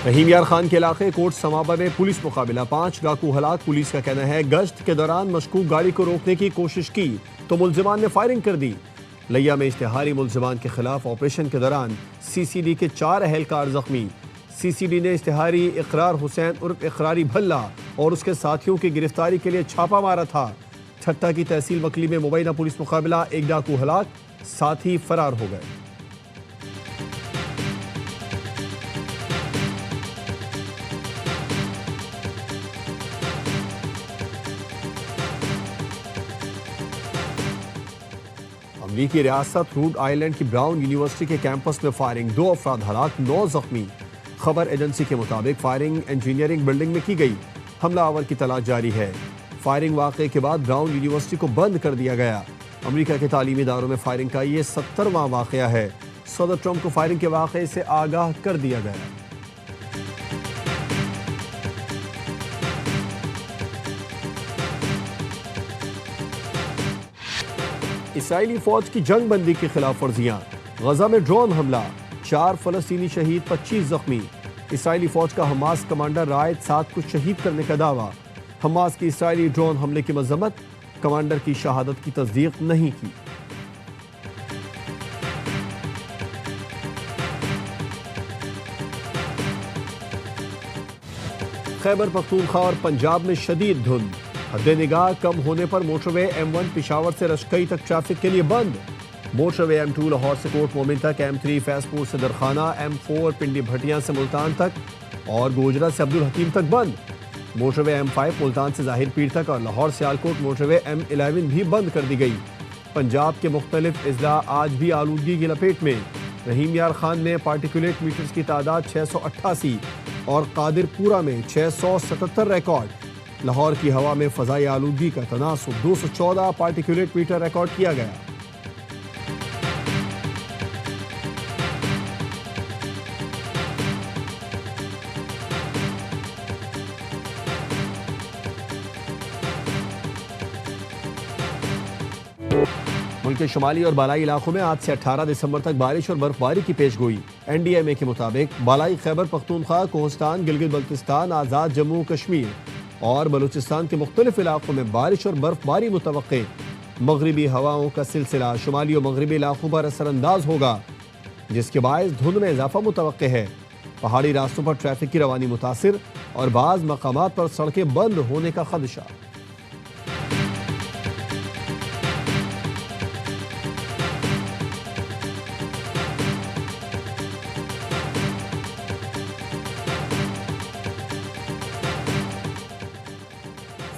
रहीम यार खान के इलाके कोट समाबा में पुलिस मुकाबला, 5 डाकू हलाक। पुलिस का कहना है गश्त के दौरान मशकूक गाड़ी को रोकने की कोशिश की तो मुल्जिमान ने फायरिंग कर दी। लिया में इश्तिहारी मुल्जिमान के खिलाफ ऑपरेशन के दौरान CCD के 4 अहलकार जख्मी। CCD ने इश्तिहारी इकरार हुसैन उर्फ इकरारी भल्ला और उसके साथियों की गिरफ्तारी के लिए छापा मारा था। ठट्टा की तहसील मकली में मुबैना पुलिस मुकाबला, 1 डाकू हलाक, साथी फरार हो गए। अमरीकी रियासत रूड आइलैंड की ब्राउन यूनिवर्सिटी के कैंपस में फायरिंग, 2 अफराद हलाक, 9 जख्मी। खबर एजेंसी के मुताबिक फायरिंग इंजीनियरिंग बिल्डिंग में की गई। हमलावर की तलाश जारी है। फायरिंग वाक़े के बाद ब्राउन यूनिवर्सिटी को बंद कर दिया गया। अमरीका के तालीमी इदारों में फायरिंग का ये 70वां वाक़या है। सदर ट्रंप को फायरिंग के वाक़े से आगाह कर दिया गया। इसराइली फौज की जंग बंदी की खिलाफ वर्जियां, गजा में ड्रोन हमला, 4 फलस्तीनी शहीद, 25 जख्मी। इसराइली फौज का हमास कमांडर रायद 7 को शहीद करने का दावा। हमास की इसराइली ड्रोन हमले की मजम्मत, कमांडर की शहादत की तस्दीक नहीं की। खैबर पख्तूनख्वा और पंजाब में शदीद धुंध, हद निगाह कम होने पर मोटरवे M1 पिशावर से रशकई तक ट्रैफिक के लिए बंद। मोटरवे M2 लाहौर से कोट मोमिन तक, M3 फैसपुर से दरखाना, M4 पिंडी भटियां से मुल्तान तक और गोजरा से अब्दुल हकीम तक बंद। मोटरवे M5 मुल्तान से जाहिर पीर तक और लाहौर सियालकोट मोटरवे M11 भी बंद कर दी गई। पंजाब के मुख्तलिफ अजला आज भी आलूदगी की लपेट में। रहीम यार खान में पार्टिकुलेट मीटर्स की तादाद 688 और कादिरपुरा में 677 रिकॉर्ड। लाहौर की हवा में फ़ज़ाई आलूदगी का तनासुब 214 पार्टिकुलेट मीटर रिकॉर्ड किया गया। मुल्क के शुमाली और बालाई इलाकों में आज से 18 दिसंबर तक बारिश और बर्फबारी की पेशगोई। NDMA के मुताबिक बालाई खैबर पख्तूनख्वा, कोहिस्तान, गिलगित बल्तिस्तान, आज़ाद जम्मू कश्मीर और बलूचिस्तान के मुख्तलिफ इलाकों में बारिश और बर्फबारी मुतवक्के। मगरबी हवाओं का सिलसिला शुमाली और मगरबी इलाकों पर असरअंदाज होगा, जिसके बायस धुंध में इजाफा मुतवक्के है। पहाड़ी रास्तों पर ट्रैफिक की रवानी मुतासिर और बाज़ मकामात पर सड़कें बंद होने का खदशा।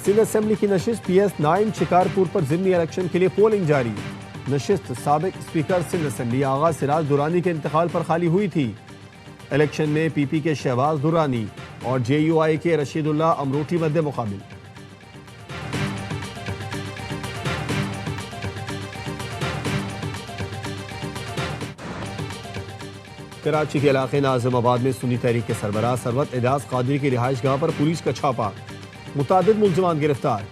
सिंध असेंबली की नशिस्त PS9 शिकारपुर पर ज़िमनी इलेक्शन के लिए पोलिंग जारी। नशिस्त साबिक स्पीकर सिंध असेंबली आगा सिराज दुरानी के इंतकाल पर खाली हुई थी। इलेक्शन में PP के शहबाज दुरानी और JUI के रशीदुल्ला अमरोटी मध्य मुकाबिल। कराची के इलाके नाज़िमाबाद में सुन्नी तहरीक के सरबराह सरवत एजाज कादरी की रिहाइश गाह पर पुलिस का छापा, मुतादिद मुल्जिमान गिरफ्तार।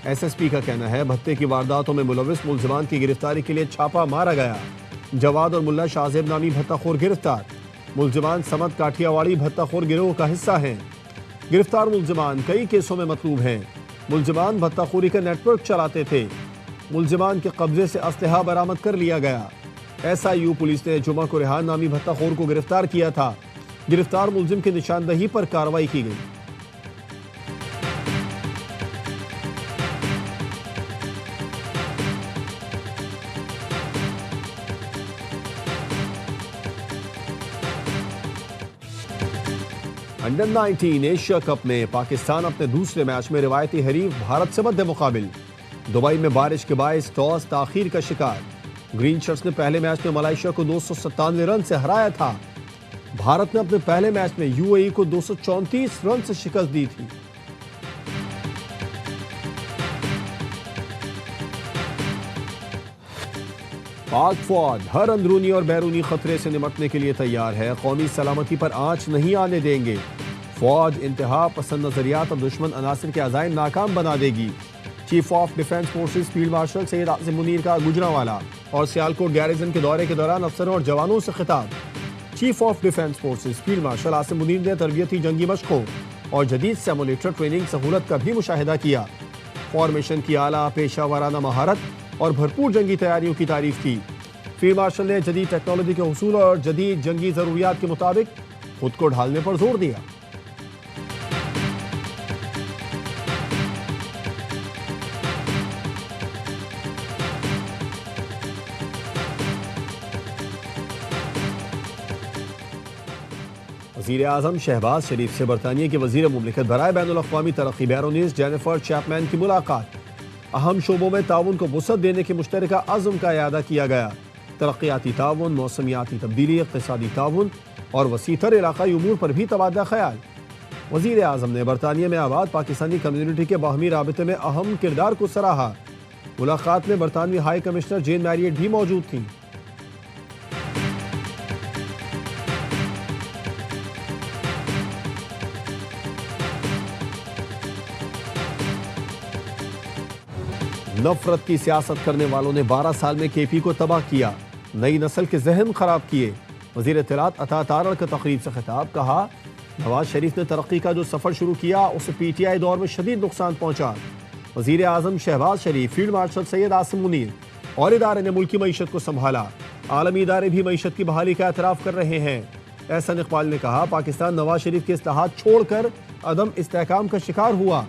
SSP का कहना है भत्ते की वारदातों में मुलविस मुल्जिमान की गिरफ्तारी के लिए छापा मारा गया। जवाद और मुल्ला शाहजेब नामी भत्ताखोर गिरफ्तार। मुल्जिमान समद काठियावाड़ी भत्ताखोर गिरोह का हिस्सा हैं। गिरफ्तार मुल्जिमान कई केसों में मतलूब हैं। मुल्जिमान भत्ताखोरी का नेटवर्क चलाते थे। मुल्जिमान के कब्जे से असलहा बरामद कर लिया गया। SIU पुलिस ने जुमा को रेहान नामी भत्ताखोर को गिरफ्तार किया था। गिरफ्तार मुल्जिम की निशानदही पर कार्रवाई की गई। अंडर 19 एशिया कप में पाकिस्तान अपने दूसरे मैच में रिवायती हरीफ भारत से मध्य मुकाबिल। दुबई में बारिश के बायस टॉस ताखीर का शिकार। ग्रीन शर्ट्स ने पहले मैच में मलेशिया को 297 रन से हराया था। भारत ने अपने पहले मैच में UAE को 234 रन से शिकस्त दी थी। पाक फौज हर अंदरूनी और बैरूनी खतरे से निपटने के लिए तैयार है। कौमी सलामती पर आंच नहीं आने देंगे। फौज इंतहा पसंद नजरियात और दुश्मन अनासर के अज़ाइम नाकाम बना देगी। Chief of defence forces field marshal Syed Asim Munir का गुजरांवाला और सियालकोट गैरिजन के दौरे के दौरान अफसरों और जवानों से खिताब। Chief of defence forces field marshal Asim Munir ने तरबियती जंगी मशकों और जदीद सिमुलेटर ट्रेनिंग सहूलत का भी मुशाहिदा किया। फॉर्मेशन की आला पेशा वाराना महारत और भरपूर जंगी तैयारियों की तारीफ की। फील्ड मार्शल ने जदीद टेक्नोलॉजी के उसूल और जदीद जंगी जरूरियात के मुताबिक खुद को ढालने पर जोर दिया। वज़ीर आज़म शहबाज शरीफ से बरतानिया के वज़ीर मुमलिकत बराए बैनुल अक़वामी तरक्की बैरोनीस जेनिफर चैपमैन की मुलाकात। अहम शोबों में ताउन को वुसअत देने के मुश्तरका अज़्म का इयादा किया गया। तरक्याती ताउन, मौसमियाती तब्दीली, इक़्तिसादी ताउन और वसीतर इलाक़ाई उमूर पर भी तबादला ख्याल। वज़ीर आज़म ने बरतानिया में आबाद पाकिस्तानी कम्यूनिटी के बाहमी राबिते में अहम किरदार को सराहा। मुलाकात में बरतानवी हाई कमिश्नर जेन मैरियट भी मौजूद थी। नफरत की सियासत करने वालों ने 12 साल में केपी को तबाह किया, नई नस्ल के जहन खराब किए। वज़ीर इत्तलात अता तारड़ का तकरीब से खिताब, कहा नवाज शरीफ ने तरक्की का जो सफ़र शुरू किया उसे पीटीआई दौर में शदीद नुकसान पहुंचा। वज़ीर आज़म शहबाज शरीफ, फील्ड मार्शल सैयद आसिम मुनीर और इदारे ने मुल्की मईशत को संभाला। आलमी इदारे भी मईशत की बहाली का एतराफ़ कर रहे हैं। एहसन इकबाल ने कहा पाकिस्तान नवाज शरीफ के इस्लाहात छोड़कर अदम इस्तेहकाम का शिकार हुआ।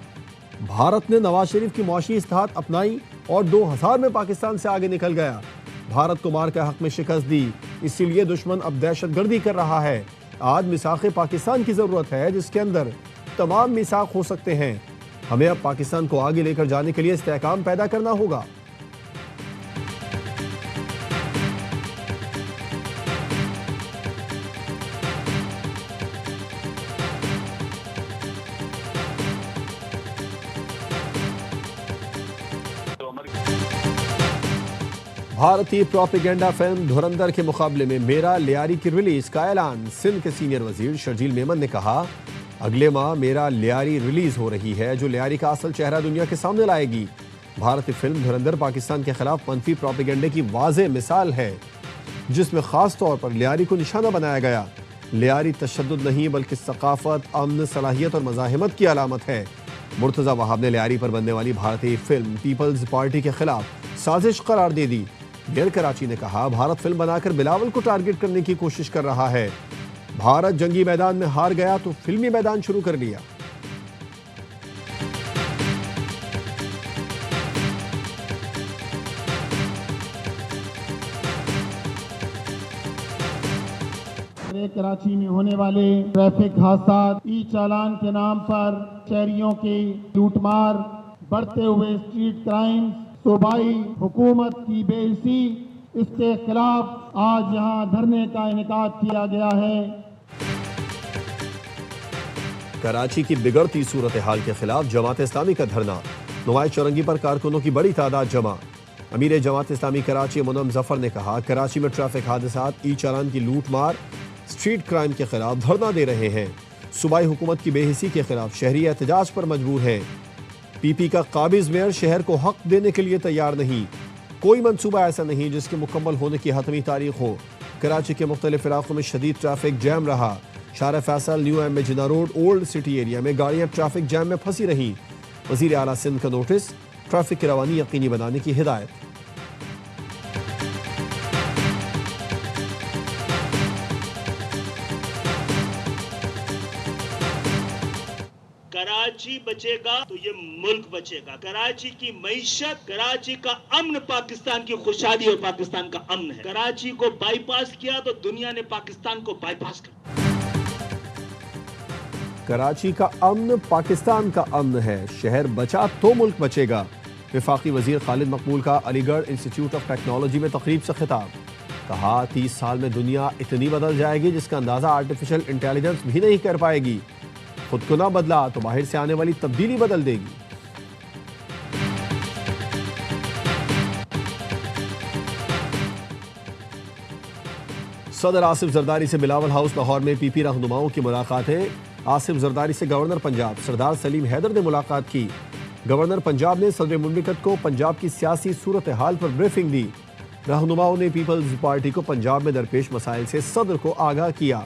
भारत ने नवाज शरीफ की मुआशी इस्लाहात अपनाई और 2000 में पाकिस्तान से आगे निकल गया। भारत को मार के हक में शिकस्त दी, इसीलिए दुश्मन अब दहशतगर्दी कर रहा है। आज मिसाक़ पाकिस्तान की ज़रूरत है जिसके अंदर तमाम मिसाक़ हो सकते हैं। हमें अब पाकिस्तान को आगे लेकर जाने के लिए इस्तेहकाम पैदा करना होगा। भारतीय प्रोपेगेंडा फिल्म धुरंधर के मुकाबले में मेरा लियारी की रिलीज का ऐलान। सिंध के सीनियर वजीर शर्जील मेमन ने कहा अगले माह मेरा लियारी रिलीज हो रही है जो लियारी का असल चेहरा दुनिया के सामने लाएगी। भारतीय फिल्म धुरंधर पाकिस्तान के खिलाफ मनफी प्रोपेगेंडे की वाज़ेह मिसाल है जिसमें खास तौर पर लियारी को निशाना बनाया गया। लियारी तशद्दुद नहीं बल्कि सकाफत, अमन, सलाहियत और मज़ाहिमत की अलामत है। मुर्तज़ा वहाब ने लियारी पर बनने वाली भारतीय फिल्म पीपल्स पार्टी के खिलाफ साजिश करार दे दी। मेयर कराची ने कहा भारत फिल्म बनाकर बिलावल को टारगेट करने की कोशिश कर रहा है। भारत जंगी मैदान में हार गया तो फिल्मी मैदान शुरू कर लिया। कराची में होने वाले ट्रैफिक हादसा, ई चालान के नाम पर शहरियों की लूटमार, बढ़ते हुए स्ट्रीट क्राइम, सूबाई हुकूमत की बेइज्जती, इसके खिलाफ आज यहाँ धरने का इनेकाद किया गया है। कराची की बिगड़ती सूरत हाल के खिलाफ जमात इस्लामी का धरना। नुमाइश चौरंगी पर कारकुनों की बड़ी तादाद जमा। अमीर जमात इस्लामी कराची मुनम जफर ने कहा कराची में ट्रैफिक हादसात, ई चालान की लूट मार, स्ट्रीट क्राइम के खिलाफ धरना दे रहे हैं। सूबाई हुकूमत की बेहिसी के खिलाफ शहरी एहतजाज पर मजबूर हैं। पीपी का काबिज मेयर शहर को हक देने के लिए तैयार नहीं। कोई मंसूबा ऐसा नहीं जिसके मुकम्मल होने की हतमी तारीख हो। कराची के मुख्तलिफ इलाकों में शदीद ट्रैफिक जैम रहा। शार फैसल, न्यू एम जिना रोड, ओल्ड सिटी एरिया में गाड़ियां ट्रैफिक जैम में फंसी रहीं। वज़ीर आला सिंध का नोटिस, ट्रैफिक की रवानी यकीनी बनाने की हिदायत। कराची बचेगा तो ये मुल्क बचेगा। कराची की मईशत, कराची का अमन पाकिस्तान की खुशहाली और पाकिस्तान का अमन है। कराची को बाईपास किया तो दुनिया ने पाकिस्तान को बाईपास किया। कराची का अमन पाकिस्तान का अमन है। शहर बचा तो मुल्क बचेगा। वफाकी वजीर खालिद मकबूल का अलीगढ़ इंस्टीट्यूट ऑफ टेक्नोलॉजी में तकरीब से खिताब। कहा 30 साल में दुनिया इतनी बदल जाएगी जिसका अंदाजा आर्टिफिशियल इंटेलिजेंस भी नहीं कर पाएगी। खुद को ना बदला तो बाहर से आने वाली तब्दीली बदल देगी। सदर आसिफ जरदारी से बिलावल हाउस लाहौर में पीपी रहनुमाओं की मुलाकातें। आसिफ जरदारी से गवर्नर पंजाब सरदार सलीम हैदर ने मुलाकात की। गवर्नर पंजाब ने सदर मुमलिकत को पंजाब की सियासी सूरत हाल पर ब्रीफिंग दी। रहनुमाओं ने पीपल्स पार्टी को पंजाब में दरपेश मसाइल से सदर को आगाह किया।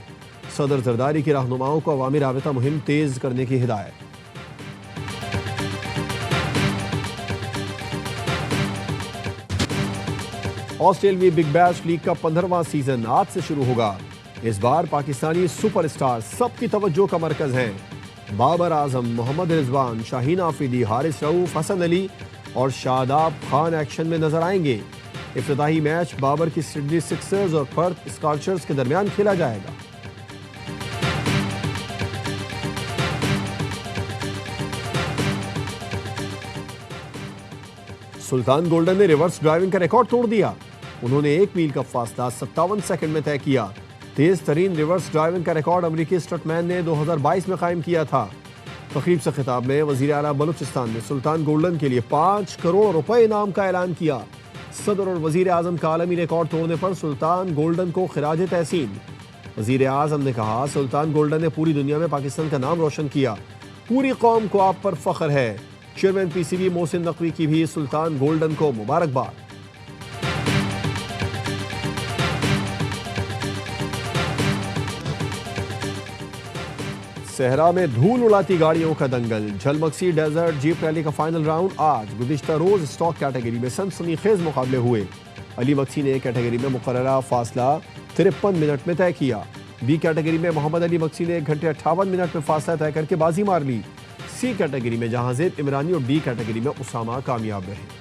सदर जरदारी की रहनुमाओं को अवामी राबिता मुहिम तेज करने की हिदायत। ऑस्ट्रेलियाई बिग बैश लीग का 15वां सीजन आज से शुरू होगा। इस बार पाकिस्तानी सुपरस्टार सबकी तवज्जो का मरकज हैं। बाबर आजम, मोहम्मद रिजवान, शाहीन आफरीदी, हारिस रऊफ, हसन अली और शादाब खान एक्शन में नजर आएंगे। इफ्तिताही मैच बाबर की सिडनी सिक्सर्स और पर्थ स्कॉचर्स के दरमियान खेला जाएगा। सुल्तान गोल्डन ने रिवर्स ड्राइविंग का रिकॉर्ड तोड़ दिया। उन्होंने 1 मील का फासला 57 सेकंड में तय किया। तेज तरीन रिवर्स ड्राइविंग का रिकॉर्ड अमेरिकी स्टंटमैन ने 2022 में कायम किया था। तकरीब से खिताब में वजीर आला बलूचिस्तान ने सुल्तान गोल्डन के लिए 5 करोड़ रुपए इनाम का ऐलान किया। सदर और वजीर आजम का आलमी रिकॉर्ड तोड़ने पर सुल्तान गोल्डन को खिराज तहसीन। वजीर आजम ने कहा, सुल्तान गोल्डन ने पूरी दुनिया में पाकिस्तान का नाम रोशन किया। पूरी कौम को आप पर फख्र है। चेयरमैन पीसीबी मोहसिन नकवी की भी सुल्तान गोल्डन को मुबारकबाद। सहरा में धूल उड़ाती गाड़ियों का दंगल। झलमक्सी डेजर्ट जीप रैली का फाइनल राउंड आज। गुज़िश्ता रोज स्टॉक कैटेगरी में सनसनीखेज मुकाबले हुए। अली मक्सी ने कैटेगरी में मुकर्ररा फासला 53 मिनट में तय किया। बी कैटेगरी में मोहम्मद अली मक्सी ने 1 घंटे 58 मिनट में फासला तय करके बाजी मार ली। सी कैटेगरी में जहांजेब इमरानी और डी कैटेगरी में उसामा कामयाब रहे।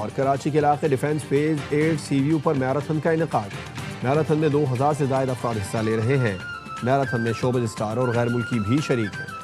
और कराची के इलाके डिफेंस फेज 8 सीवीयू पर मैराथन का इनेकाद। मैराथन में 2000 से ज्यादा अफराद हिस्सा ले रहे हैं। मैराथन में शोबिज़ स्टार और गैर मुल्की भी शरीक हैं।